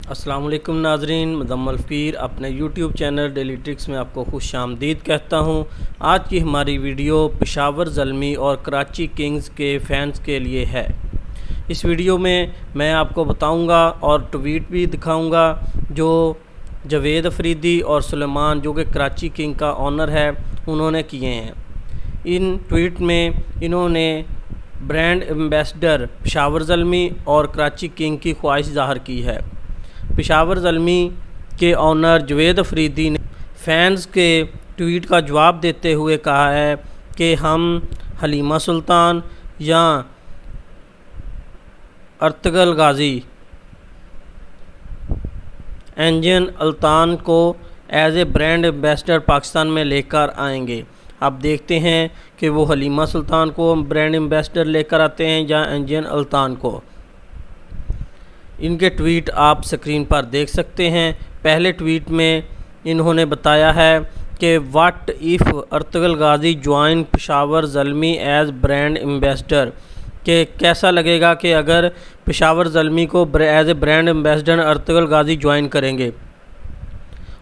السلام علیکم ناظرین، مزمل فقیر اپنے یوٹیوب چینل ڈیلی ٹرکس میں آپ کو خوش آمدید کہتا ہوں۔ آج کی ہماری ویڈیو پشاور زلمی اور کراچی کنگز کے فینس کے لیے ہے۔ اس ویڈیو میں آپ کو بتاؤں گا اور ٹویٹ بھی دکھاؤں گا جو جاوید افریدی اور سلیمان جو کہ کراچی کنگ کا آنر ہے انہوں نے کیے ہیں۔ ان ٹویٹ میں انہوں نے برانڈ ایمبیسڈر پشاور زلمی اور کراچی کنگ کی خواہش ظاہر کی ہے۔ پشاور زلمی کے آنر جاوید افریدی نے فینز کے ٹویٹ کا جواب دیتے ہوئے کہا ہے کہ ہم حلیمہ سلطان یا ارطغرل غازی انجن الطان کو as a brand ambassador Pakistan میں لے کر آئیں گے۔ اب دیکھتے ہیں کہ وہ حلیمہ سلطان کو برانڈ ایمبیسڈر لے کر آتے ہیں یا انجن الطان کو۔ ان کے ٹویٹ آپ سکرین پر دیکھ سکتے ہیں۔ پہلے ٹویٹ میں انہوں نے بتایا ہے کہ what F Ertugrul Ghazi join Peshawar Zalmi as brand ambassador, کہ کیسا لگے گا کہ اگر پشاور زلمی کو as a brand ambassador Ertugrul Ghazi join کریں گے۔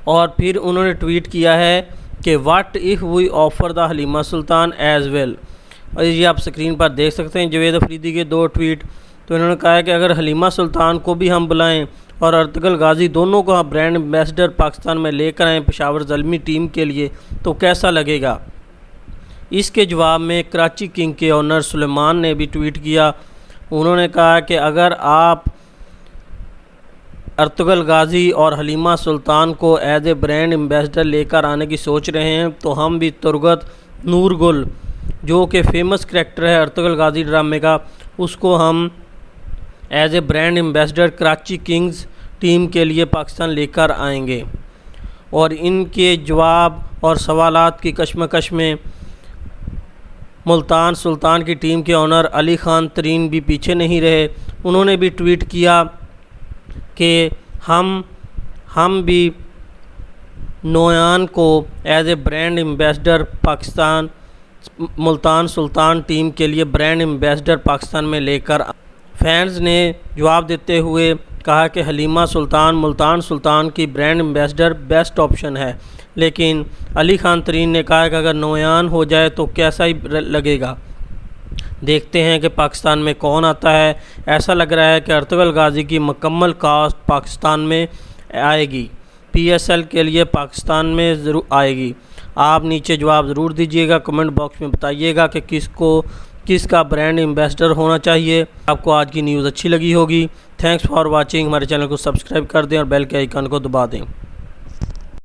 اور پھر انہوں نے ٹویٹ کیا ہے کہ what if we offer the Halima Sultan as well. اور یہ آپ سکرین پر دیکھ سکتے ہیں جاوید افریدی کے دو ٹویٹ۔ تو انہوں نے کہا ہے کہ اگر حلیمہ سلطان کو بھی ہم بلائیں اور ارطغرل غازی دونوں کو ہم برانڈ ایمبیسڈر پاکستان میں لے کر آئیں پشاور زلمی ٹیم کے لیے تو کیسا لگے گا۔ اس کے جواب میں کراچی کنگ کے آنر سلیمان نے بھی ٹویٹ کیا۔ انہوں نے کہا کہ اگر آپ ارطغرل غازی اور حلیمہ سلطان کو ایز اے برانڈ ایمبیسڈر لے کر آنے کی سوچ رہے ہیں تو ہم بھی ترگت نور گل جو کہ فیمس کریکٹر ہے ارطغرل غازی ڈرامے کا، اس کو ہم as a brand ambassador Karachi Kings team کے لیے پاکستان لے کر آئیں گے۔ اور ان کے جواب اور سوالات کی کشمکش میں ملتان سلطان کی ٹیم کے آنر علی خان ترین بھی پیچھے نہیں رہے۔ انہوں نے بھی ٹویٹ کیا کہ ہم بھی نویان کو as a brand ambassador Pakistan Multan Sultan team کے لیے برانڈ ایمبیسڈر پاکستان میں لے کر فینز نے جواب دیتے ہوئے کہا کہ حلیمہ سلطان ملتان سلطان کی برانڈ ایمبیسڈر بیسٹ آپشن ہے، لیکن علی خان ترین نے کہا کہ اگر نویان ہو جائے تو کیسا ہی لگے گا۔ دیکھتے ہیں کہ پاکستان میں کون آتا ہے۔ ایسا لگ رہا ہے کہ ارطغرل غازی کی مکمل کاسٹ پاکستان میں آئے گی، پی ایس ایل کے لیے پاکستان میں ضرور آئے گی۔ آپ نیچے جواب ضرور دیجیے گا، کمنٹ باکس میں بتائیے گا کہ کس کا برانڈ ایمبیسڈر ہونا چاہیے۔ آپ کو آج کی نیوز اچھی لگی ہوگی۔ Thanks for watching. ہمارے چینل کو سبسکرائب کر دیں اور بیل کے آئیکن کو دبا دیں۔